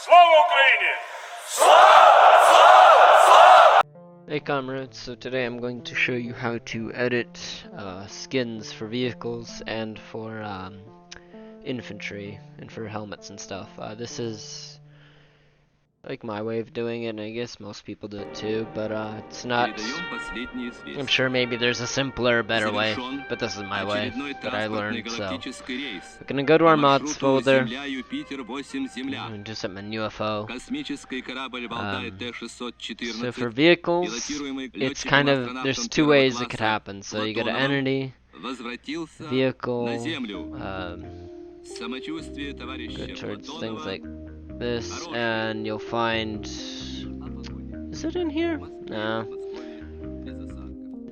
Слава Україні! Hey comrades, so today I'm going to show you how to edit skins for vehicles and for infantry and for helmets and stuff. This is like my way of doing it, and I guess most people do it too, but it's not. I'm sure maybe there's a simpler, better way, but this is my way that I learned, so we're gonna go to our mods folder and do something in UFO. So for vehicles, it's kind of, there's two ways it could happen. So you go to entity, vehicle, go towards things like this, and you'll find, is it in here? No.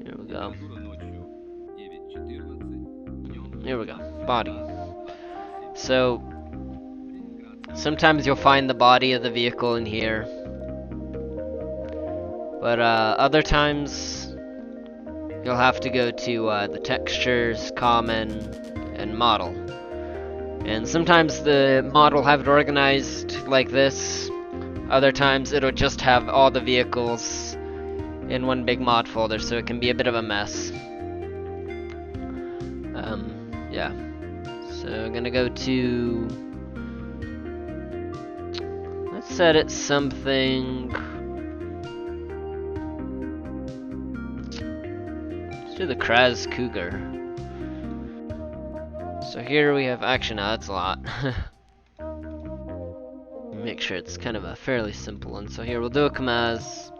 Here we go. Here we go. Body. So sometimes you'll find the body of the vehicle in here, but other times you'll have to go to the textures, common, and model. And sometimes the model have it organized like this. Other times it'll just have all the vehicles in one big mod folder, so it can be a bit of a mess. Yeah. So I'm gonna go to, let's set it something. Let's do the Kraz Cougar. So here we have, actually no, that's a lot. Make sure it's kind of a fairly simple one. So here we'll do a Kamaz.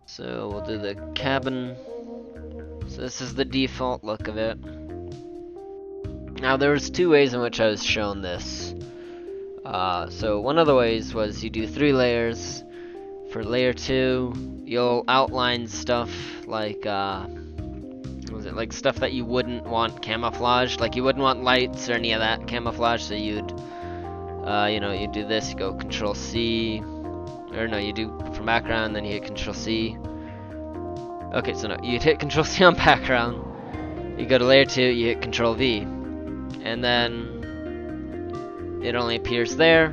So we'll do the cabin. So this is the default look of it. Now there was two ways in which I was shown this. So one of the ways was you do 3 layers. For layer 2, you'll outline stuff like like stuff that you wouldn't want camouflage, like you wouldn't want lights or any of that camouflage, so you'd you do this, you go Control C, or no, you do from background, then you hit Control C. Okay, so no, you'd hit Control C on background, you go to layer 2, you hit Control V, and then it only appears there,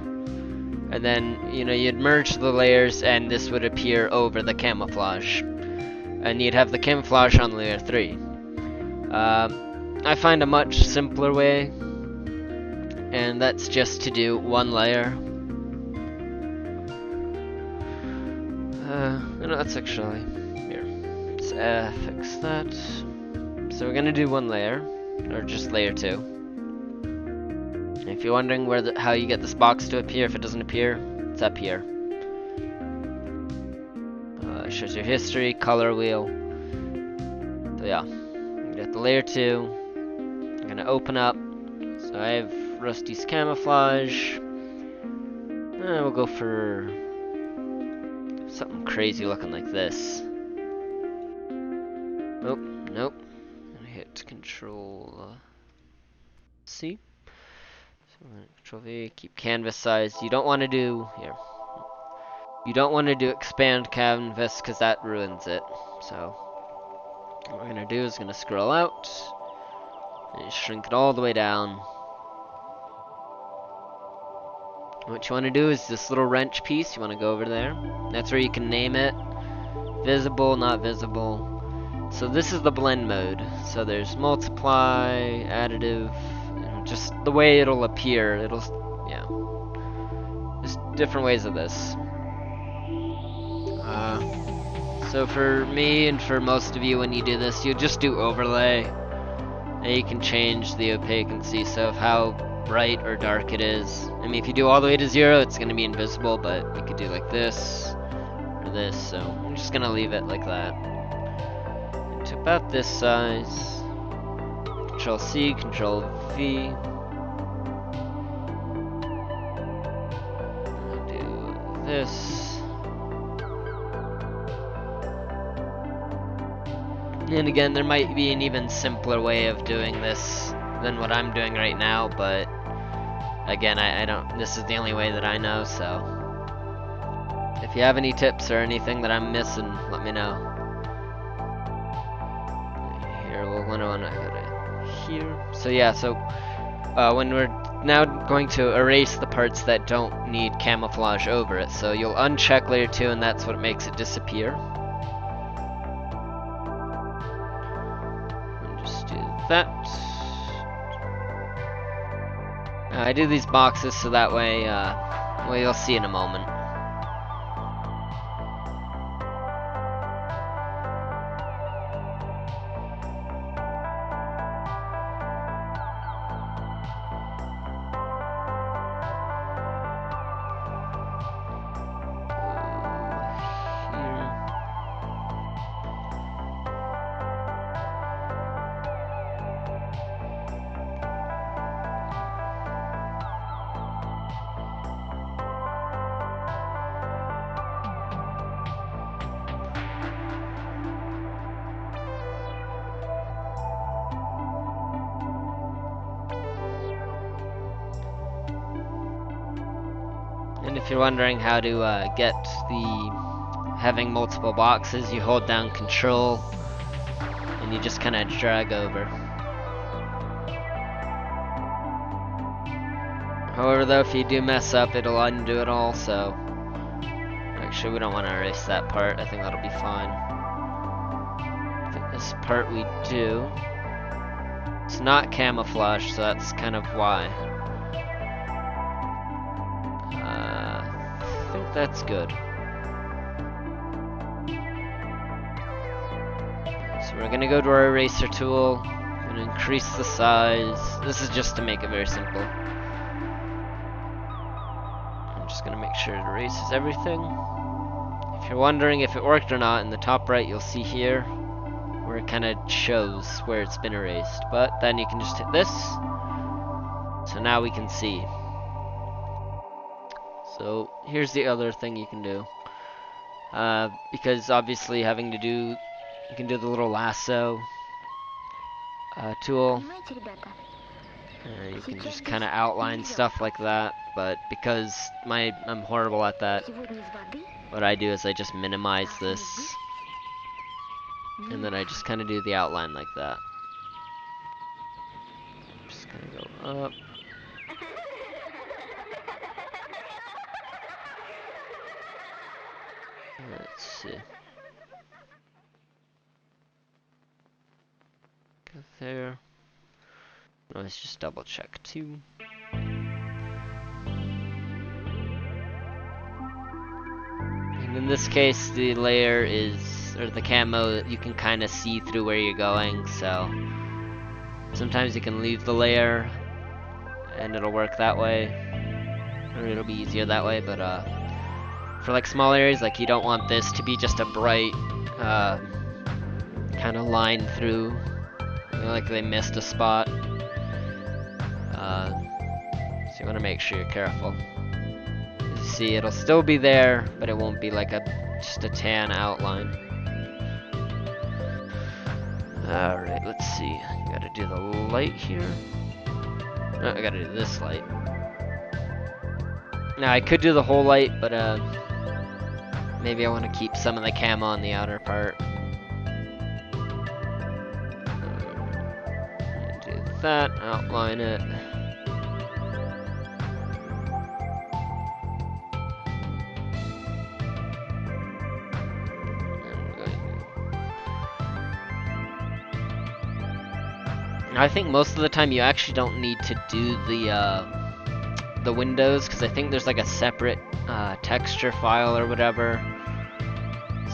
and then you'd merge the layers and this would appear over the camouflage, and you'd have the camouflage on layer 3. I find a much simpler way, and that's just to do 1 layer. That's actually, here, let's fix that. So we're gonna do 1 layer, or just layer 2. And if you're wondering how you get this box to appear, if it doesn't appear, it's up here. It shows your history, color wheel. So yeah, you get the layer 2. I'm gonna open up. So I have Rusty's camouflage. We'll go for something crazy looking like this. Oh, nope. I'm gonna hit Control C. So Control V, keep canvas size. You don't want to do here. You don't want to do expand canvas because that ruins it. So what we're gonna do is gonna scroll out and shrink it all the way down. What you want to do is this little wrench piece. You want to go over there. That's where you can name it. Visible, not visible. So this is the blend mode. So there's multiply, additive, just the way it'll appear. Yeah. There's different ways of this. So for me and for most of you, when you do this, you just do overlay, and you can change the opaquency, so of how bright or dark it is. I mean, if you do all the way to 0, it's going to be invisible, but you could do like this or this. So I'm just going to leave it like that. To about this size. Control C, Control V. I'll do this. And again, there might be an even simpler way of doing this than what I'm doing right now, but again, I don't, this is the only way that I know, so if you have any tips or anything that I'm missing, let me know. Here, we'll want to go to here. So yeah, so when we're now going to erase the parts that don't need camouflage over it. So you'll uncheck layer 2 and that's what makes it disappear. And just do that. I do these boxes so that way, well, you'll see in a moment. And if you're wondering how to get the having multiple boxes, you hold down Control and you just kind of drag over. However though, if you do mess up, it'll undo it all, so actually we don't want to erase that part. I think that'll be fine. I think this part we do. It's not camouflage, so that's kind of why. I think that's good. So we're gonna go to our eraser tool and increase the size. This is just to make it very simple. I'm just gonna make sure it erases everything. If you're wondering if it worked or not, in the top right you'll see here where it kind of shows where it's been erased. But then you can just hit this. So now we can see. So here's the other thing you can do. Because obviously having to do, you can do the little lasso tool. You can just kind of outline stuff like that, but because I'm horrible at that, what I do is I just minimize this, and then I just kind of do the outline like that. Just kind of go up. Let's see. Go there. Let's just double check too. And in this case, the layer is, or the camo, you can kind of see through where you're going, so sometimes you can leave the layer and it'll work that way, or it'll be easier that way, but for like small areas, like you don't want this to be just a bright kind of line through, you know, like they missed a spot. So you want to make sure you're careful. As you see, it'll still be there, but it won't be like just a tan outline. Alright, let's see. You gotta do the light here. No, I gotta do this light. Now I could do the whole light, but maybe I want to keep some of the camo on the outer part. Do that, outline it. I think most of the time you actually don't need to do the windows, because I think there's like a separate texture file or whatever.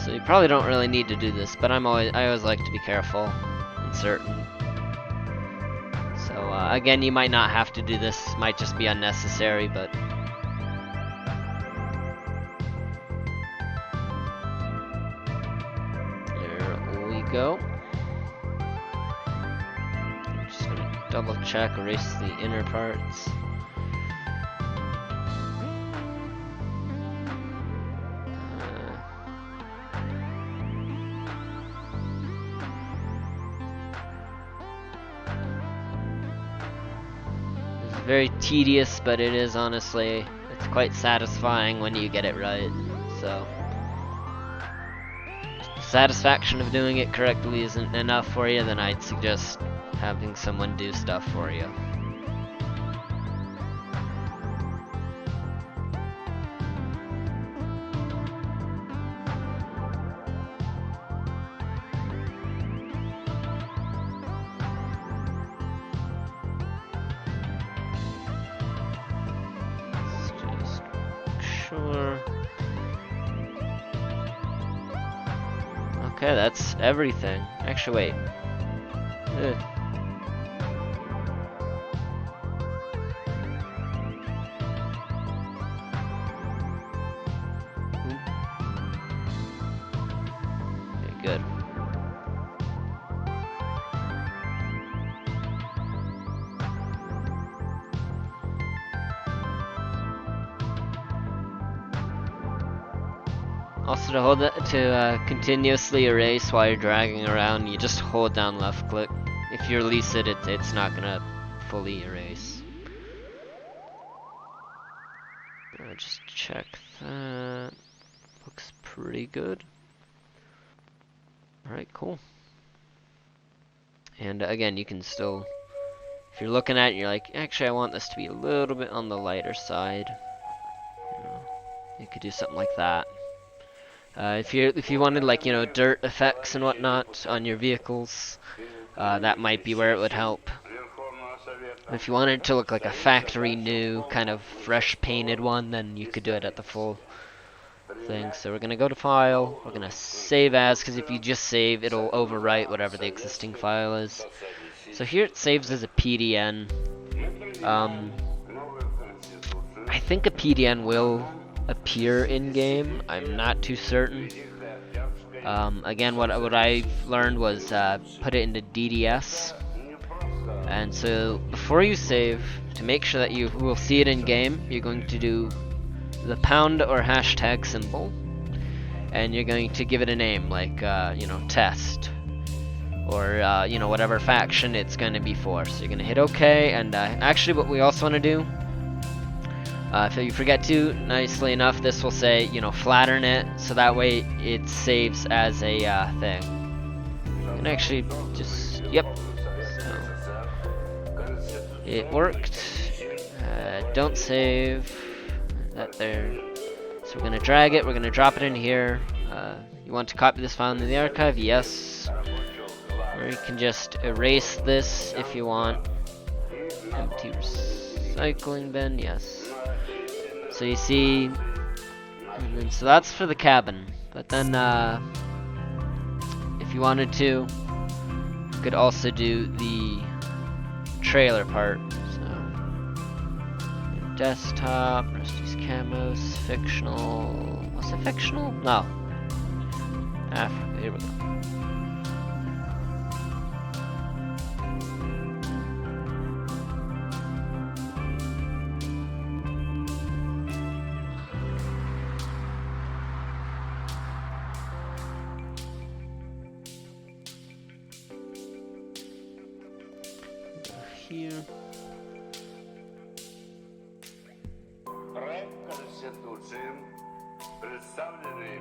So you probably don't really need to do this, but I always like to be careful and certain. So again, you might not have to do this, might just be unnecessary, but there we go. Double check, erase the inner parts. It's very tedious, but it is honestly, it's quite satisfying when you get it right. So, if the satisfaction of doing it correctly isn't enough for you, then I'd suggest having someone do stuff for you. sure. Okay, that's everything. Actually, wait. Ugh. Okay, good. Also, to hold it, to continuously erase while you're dragging around, you just hold down left click. If you release it, it's not gonna fully erase. Just check that. Looks pretty good. Alright, cool. And again, you can still, if you're looking at it, you're like, actually I want this to be a little bit on the lighter side. You know, you could do something like that. If you wanted, like, you know, dirt effects and whatnot on your vehicles, that might be where it would help. If you wanted it to look like a factory new, kind of fresh painted one, then you could do it at the full thing. So we're gonna go to file, we're gonna save as, because if you just save, it'll overwrite whatever the existing file is. So here it saves as a PDN. I think a PDN will appear in game. I'm not too certain. Again, what I've learned was put it into DDS. And so before you save, to make sure that you will see it in game, you're going to do the pound or hashtag symbol, and you're going to give it a name, like you know, test, or you know, whatever faction it's going to be for. So you're going to hit OK, and actually what we also want to do, if you forget to, nicely enough, this will say, you know, flatten it, so that way it saves as a thing. And actually, just, yep. So, it worked. Don't save that there. So we're gonna drag it, we're gonna drop it in here. You want to copy this file into the archive? Yes. Or you can just erase this if you want. Empty recycling bin, yes. So you see, and then, so that's for the cabin. But then, if you wanted to, you could also do the trailer part. So, desktop, Rusty's camos, fictional. Was it fictional? No. Africa. Here we go. Here. Проект Конституции, представленный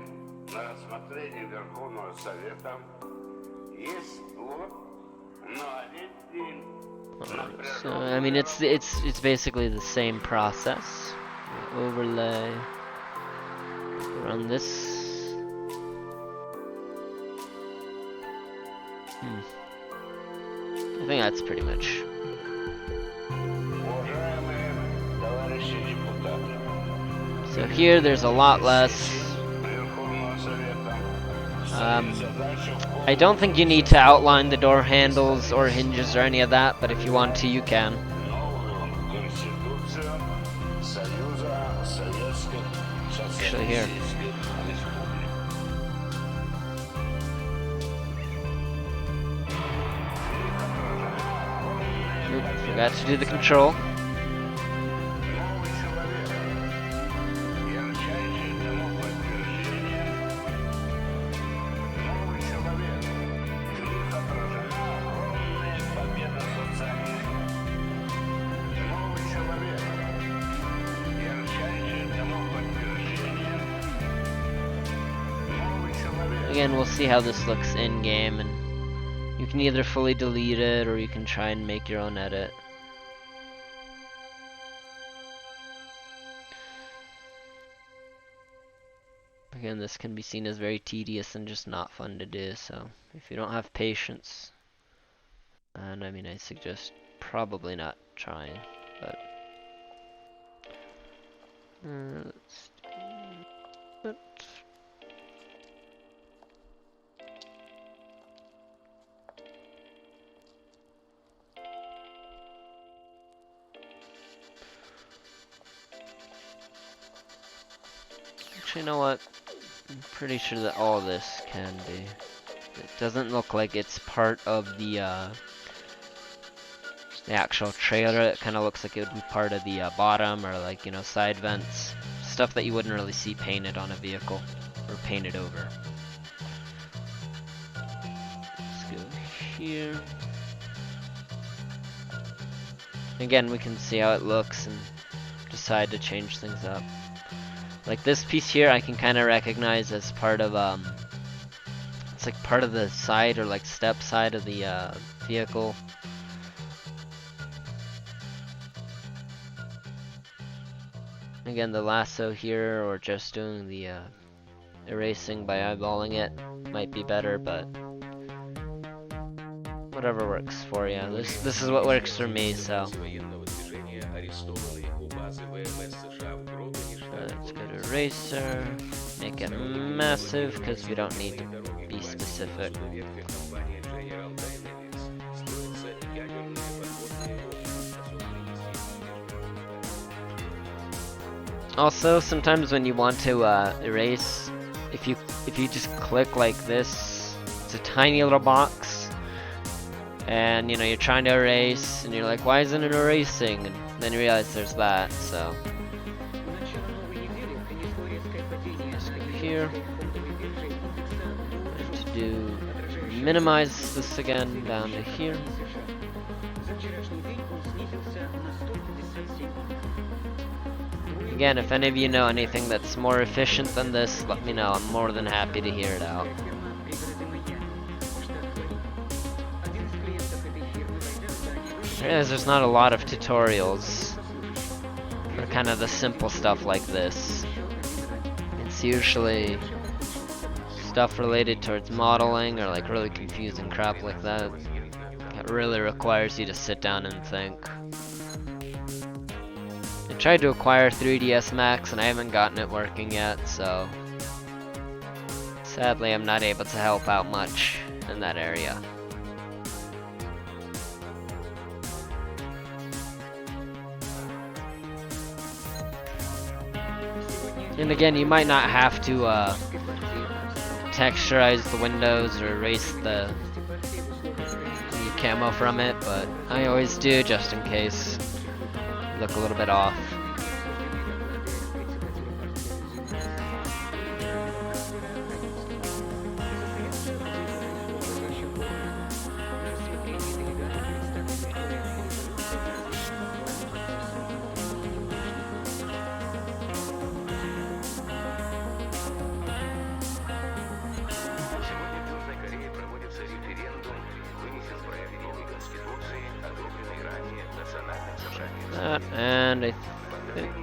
на рассмотрение Верховного Совета, есть плод многолетней. So I mean, it's basically the same process. Overlay. Run this. I think that's pretty much. So here there's a lot less. I don't think you need to outline the door handles or hinges or any of that, but if you want to, you can. Actually, here. Oop, forgot to do the control. Again, we'll see how this looks in-game, and you can either fully delete it, or you can try and make your own edit. Again, this can be seen as very tedious and just not fun to do, so if you don't have patience, and I mean, I suggest probably not trying, but let's do Actually, you know what? I'm pretty sure that all this can be. It doesn't look like it's part of the actual trailer. It kind of looks like it would be part of the bottom or like, you know, side vents. Stuff that you wouldn't really see painted on a vehicle or painted over. Let's go here. Again, we can see how it looks and decide to change things up. Like this piece here, I can kind of recognize as part of it's like part of the side or like step side of the vehicle. Again, the lasso here, or just doing the erasing by eyeballing it might be better, but whatever works for you. This is what works for me, so. Let's go to eraser, make it massive because we don't need to be specific. Also, sometimes when you want to erase, if you just click like this, it's a tiny little box, and you know you're trying to erase, and you're like, why isn't it erasing? And then you realize there's that. So let's go here. I'm going to do minimize this again down to here. Again, if any of you know anything that's more efficient than this, let me know. I'm more than happy to hear it out. There's not a lot of tutorials for kind of the simple stuff like this. It's usually stuff related towards modeling or like really confusing crap like that. It really requires you to sit down and think. I tried to acquire 3ds Max and I haven't gotten it working yet, so sadly I'm not able to help out much in that area. And again, you might not have to texturize the windows or erase the camo from it, but I always do just in case. Look a little bit off. And I think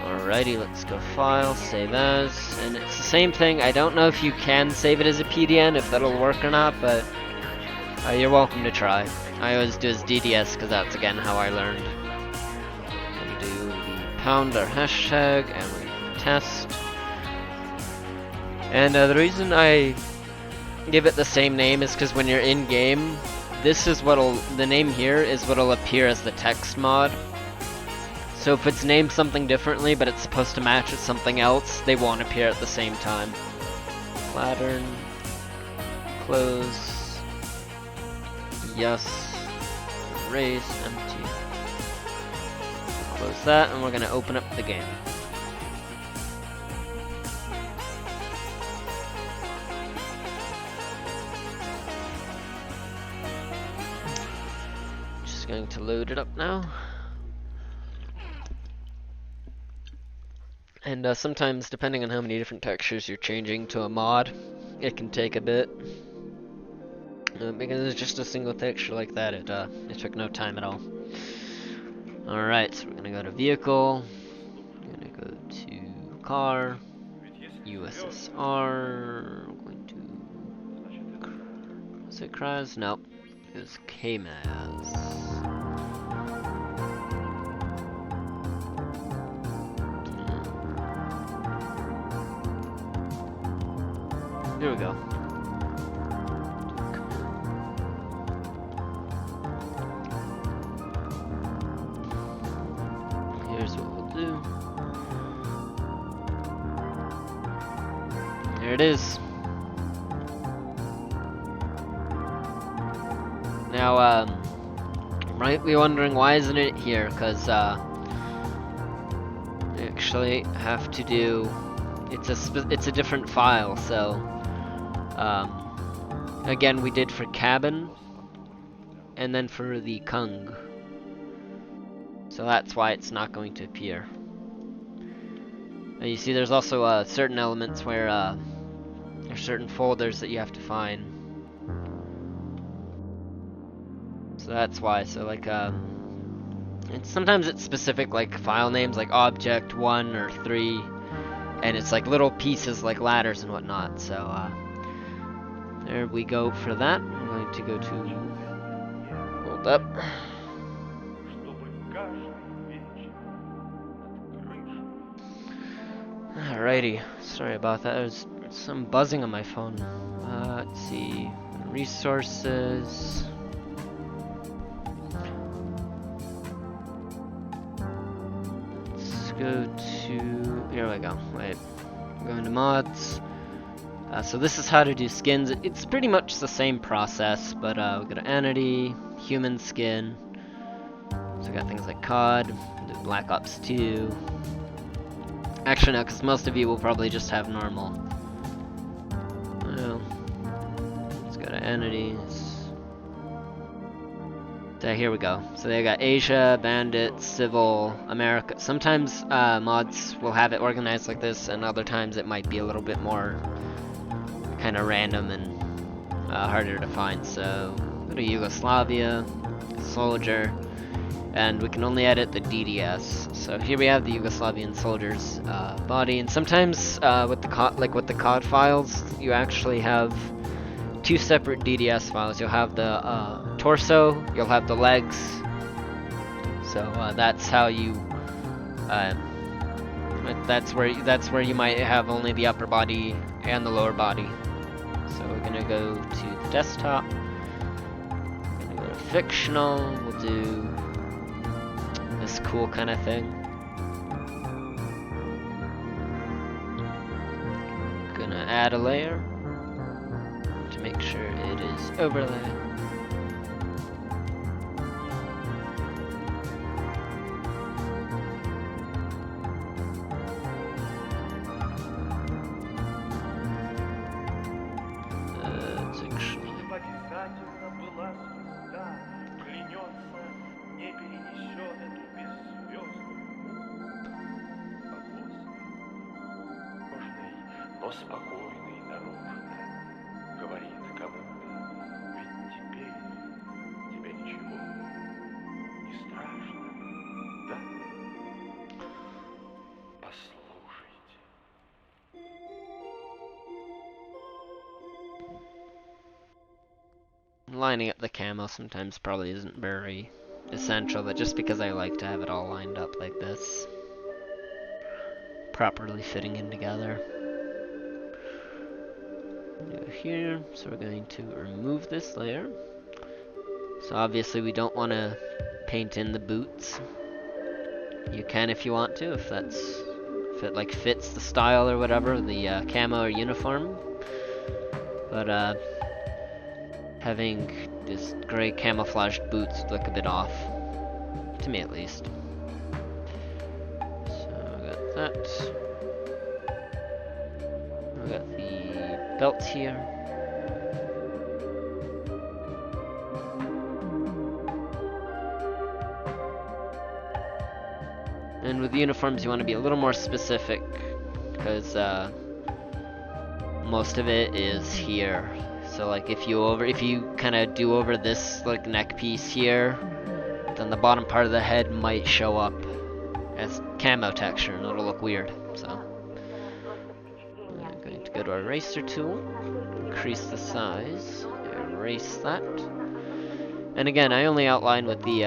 alrighty, let's go file, save as, and it's the same thing. I don't know if you can save it as a PDN, if that'll work or not, but you're welcome to try. I always do as DDS because that's again how I learned. And do the pound or hashtag and we test. And the reason I give it the same name is because when you're in game, this is the name here is what'll appear as the text mod. So if it's named something differently, but it's supposed to match with something else, they won't appear at the same time. Flatten, close, yes, erase, empty. Close that, and we're gonna open up the game. Just going to load it up now. And sometimes, depending on how many different textures you're changing to a mod, it can take a bit. Because it's just a single texture like that, it took no time at all. Alright, so we're gonna go to vehicle, we're gonna go to car, USSR, we're going to, was it CRAS? No. is KMAS. Here we go. Here's what we'll do. There it is. Now, might be wondering why isn't it here? Because we actually have to do. It's a different file. So, again, we did for cabin, and then for the Kung. So that's why it's not going to appear. And you see, there's also certain elements where there's certain folders that you have to find. So that's why. So like, sometimes it's specific, like file names, like object 1 or 3, and it's like little pieces like ladders and whatnot. So there we go for that. I'm going to go to hold up. Alrighty, sorry about that. There's some buzzing on my phone. Let's see, resources. Let's go to, here we go, wait. I'm going to mods. So this is how to do skins. It's pretty much the same process, but we go to entity, human skin. So we got things like COD, Black Ops 2. Actually no, because most of you will probably just have normal. Well, let's go to entities. So here we go. So they got Asia, Bandit, Civil, America. Sometimes mods will have it organized like this, and other times it might be a little bit more kind of random and harder to find. So go to Yugoslavia, Soldier, and we can only edit the DDS. So here we have the Yugoslavian soldier's body, and sometimes with the COD files, you actually have two separate DDS files. You'll have the torso, you'll have the legs. So that's how you. That's where you might have only the upper body and the lower body. So we're gonna go to the desktop. We're gonna go to fictional. We'll do this cool kind of thing. Gonna add a layer to make sure it is overlay. Но спокойно и наружно говорит кому-то, ведь теперь тебе ничего не страшно, да? Послушайте. Lining up the camo sometimes probably isn't very essential, but just because I like to have it all lined up like this, properly fitting in together. Go here, so we're going to remove this layer. So obviously we don't want to paint in the boots. You can if you want to, if it like fits the style or whatever, the camo or uniform. But having this gray camouflaged boots look a bit off, to me at least. So we got that. We got the belt here. And with the uniforms you want to be a little more specific, because most of it is here. So like if you kind of do over this like neck piece here, then the bottom part of the head might show up as camo texture and it'll look weird. So I'm going to go to our eraser tool, increase the size, erase that. And again, I only outline with the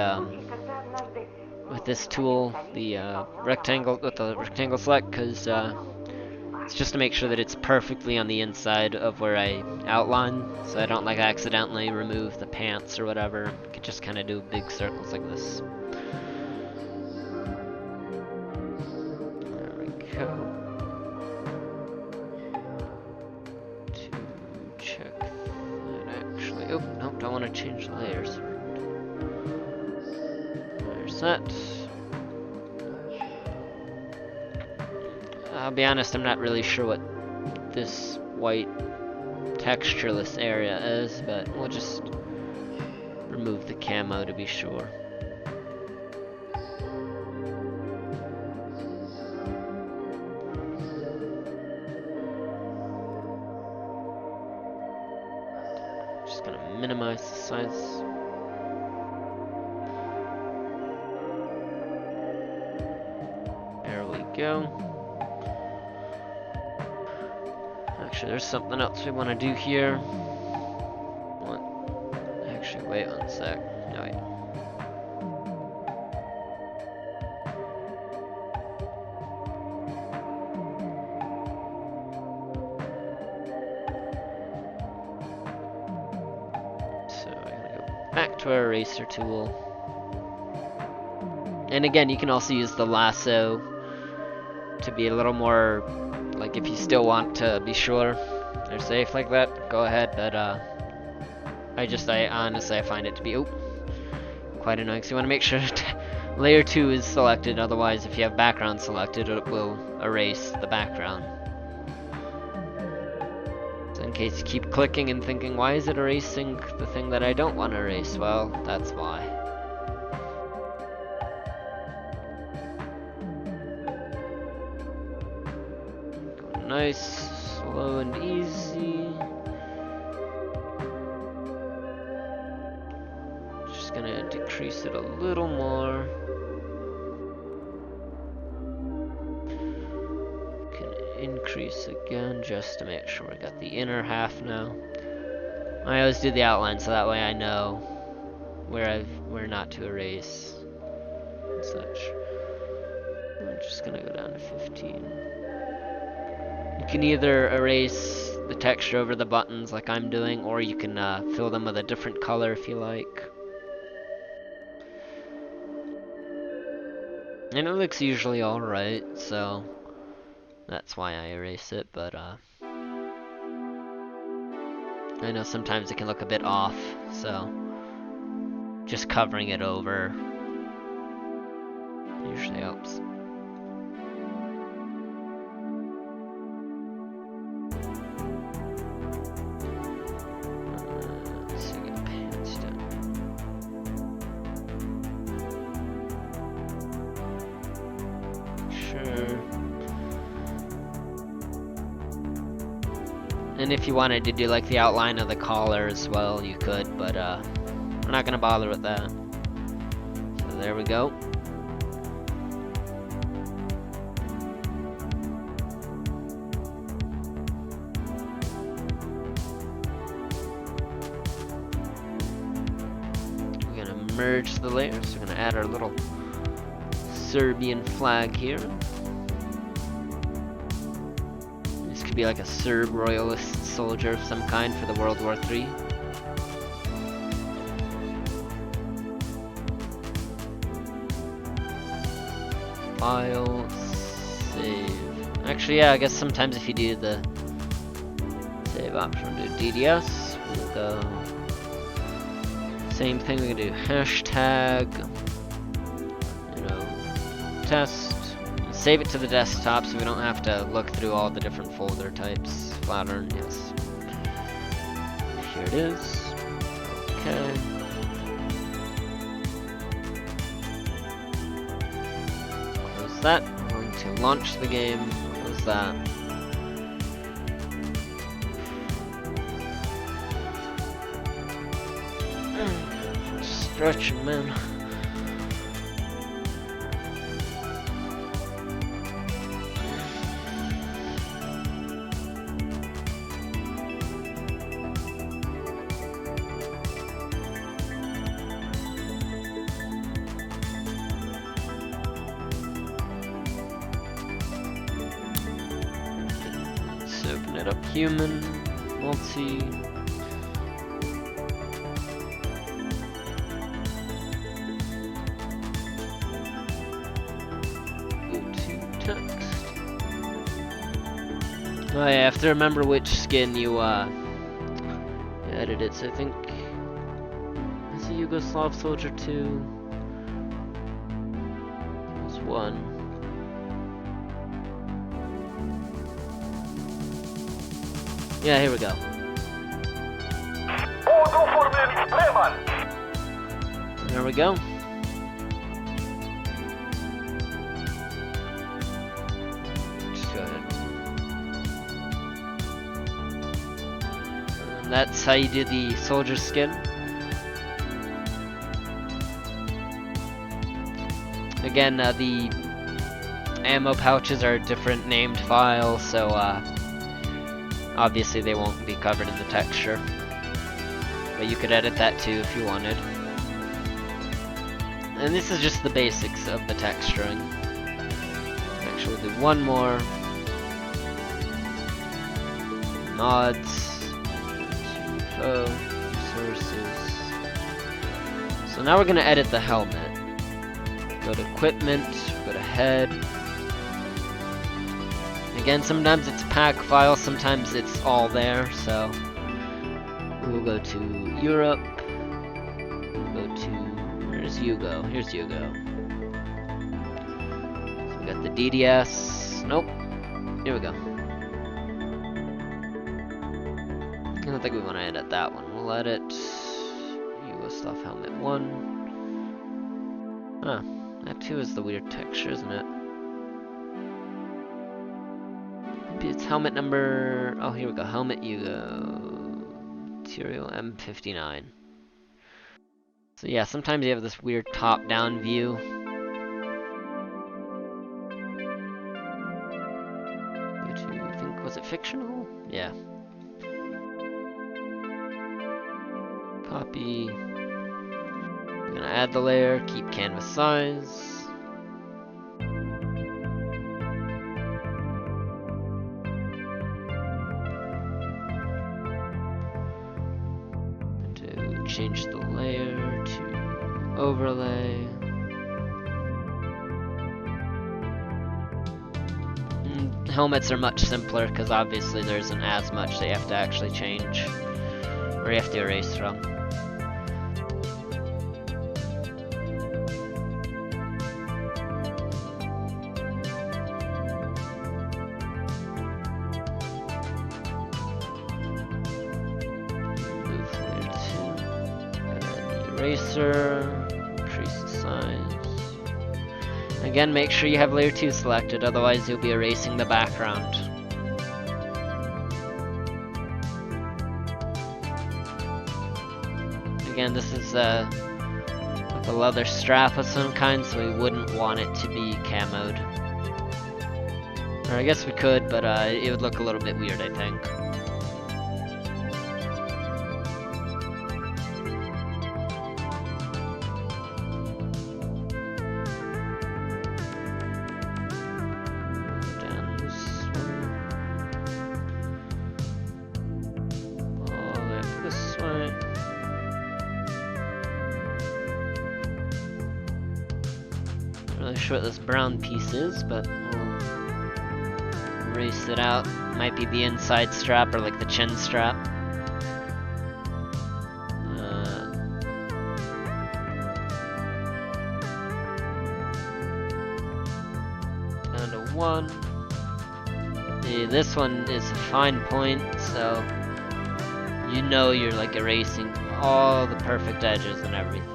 with this tool, the rectangle with the rectangle select, because it's just to make sure that it's perfectly on the inside of where I outline, so I don't like accidentally remove the pants or whatever. I could just kind of do big circles like this. There we go. To check that actually. Oh, nope, don't want to change the layers. There's that. I'll be honest, I'm not really sure what this white textureless area is, but we'll just remove the camo to be sure. Just gonna minimize the size. There we go. Actually, there's something else we want to do here. Actually, wait one sec. No, wait. So I'm gonna go back to our eraser tool. And again, you can also use the lasso to be a little more, like, if you still want to be sure they're safe like that, go ahead, but I honestly, I find it to be quite annoying, so you want to make sure layer 2 is selected, otherwise if you have background selected, it will erase the background. So in case you keep clicking and thinking, why is it erasing the thing that I don't want to erase? Well, that's why. Nice, slow and easy. Just gonna decrease it a little more. Can increase again just to make sure we got the inner half now. I always do the outline so that way I know where not to erase and such. I'm just gonna go down to 15. You can either erase the texture over the buttons like I'm doing, or you can fill them with a different color if you like. And it looks usually alright, so that's why I erase it, but I know sometimes it can look a bit off, so just covering it over usually helps. And if you wanted to do like the outline of the collar as well, you could, but we're not gonna bother with that. So there we go. We're gonna merge the layers. We're gonna add our little Serbian flag here. Could be like a Serb royalist soldier of some kind for the World War III. File, save. Actually, yeah, I guess sometimes if you do the save option, do DDS, we'll go. Same thing, we can do hashtag, test. Save it to the desktop so we don't have to look through all the different folder types. Flattern, yes. Here it is. Okay. Close that. I'm going to launch the game. Close that. Stretching, man. Set up human, multi. Go to text. Oh yeah, I have to remember which skin you edited. So I think is it Yugoslav Soldier 2? There's one. Yeah, here we go. There we go. Just go ahead. And that's how you do the soldier skin. Again, the ammo pouches are different named files, so obviously they won't be covered in the texture. But you could edit that too if you wanted. And this is just the basics of the texturing. Actually, we'll do one more. Mods. Info. Sources. So now we're going to edit the helmet. Go to equipment, go to head. Again, sometimes it's a pack file, sometimes it's all there, so we'll go to Europe. We'll go to, where's Yugo? Here's Yugo. So we got the DDS. Nope. Here we go. I don't think we want to edit that one. We'll edit Yugoslav helmet 1. Huh. That 2 is the weird texture, isn't it? Maybe it's helmet number... Oh, here we go. Helmet Yugo. Material M59. So yeah, sometimes you have this weird top-down view. I think, was it fictional? Yeah. Copy. I'm gonna add the layer, keep canvas size. And to change the layer to overlay. Helmets are much simpler because obviously there isn't as much that you have to actually change, or you have to erase from. Eraser, increase the size. Again, make sure you have layer 2 selected, otherwise you'll be erasing the background. Again, this is like a leather strap of some kind, so we wouldn't want it to be camoed. Or I guess we could, but it would look a little bit weird, I think. Not really sure what this brown piece is, but we'll erase it out. Might be the inside strap or like the chin strap. Down to 1. This one is a fine point, so you know you're like erasing all the perfect edges and everything.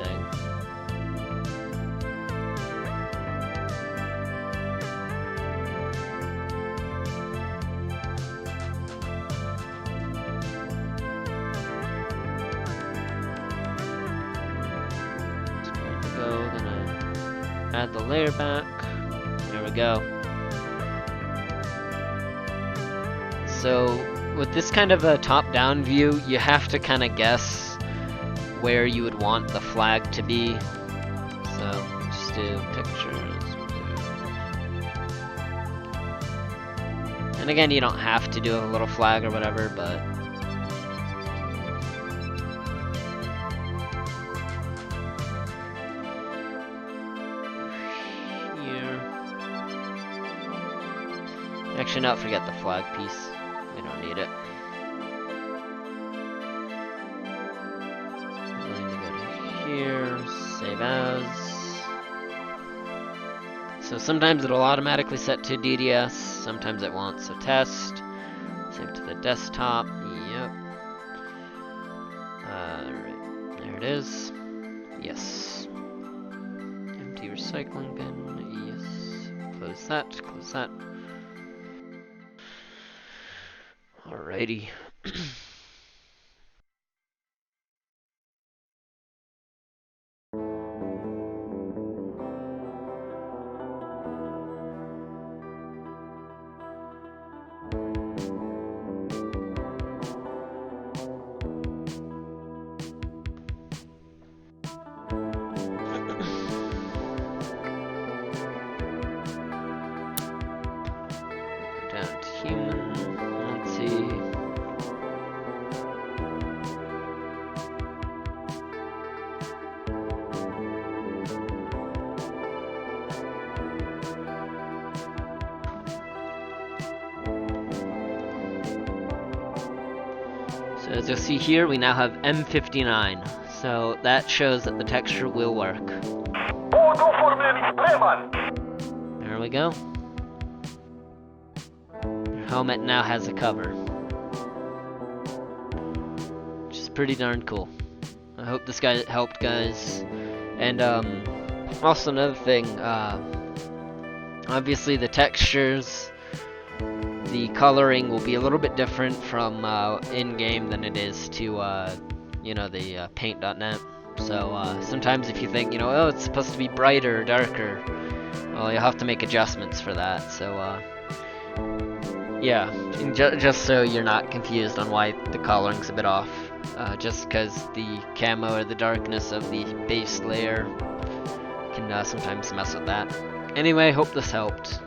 Gonna add the layer back. There we go. So with this kind of a top-down view, you have to kind of guess where you would want the flag to be. So just do pictures. And again, you don't have to do a little flag or whatever, but here. Actually, no, forget the flag piece. We don't need it. I'm going to go to here, save as. So sometimes it'll automatically set to DDS, sometimes it won't. So test, save to the desktop. Yep. Right, there it is. Yes. Empty recycling bin. Yes. Close that. Close that. Alrighty. Down to human. Let's see. So as you'll see here, we now have M59. So that shows that the texture will work. There we go. Your helmet now has a cover, which is pretty darn cool. I hope this guy helped, guys. And also another thing, obviously the textures, the coloring will be a little bit different from in-game than it is to you know, the paint.net. So sometimes if you think, you know, oh, it's supposed to be brighter or darker, well, you'll have to make adjustments for that. So yeah, just so you're not confused on why the coloring's a bit off, just because the camo or the darkness of the base layer can sometimes mess with that. Anyway, hope this helped.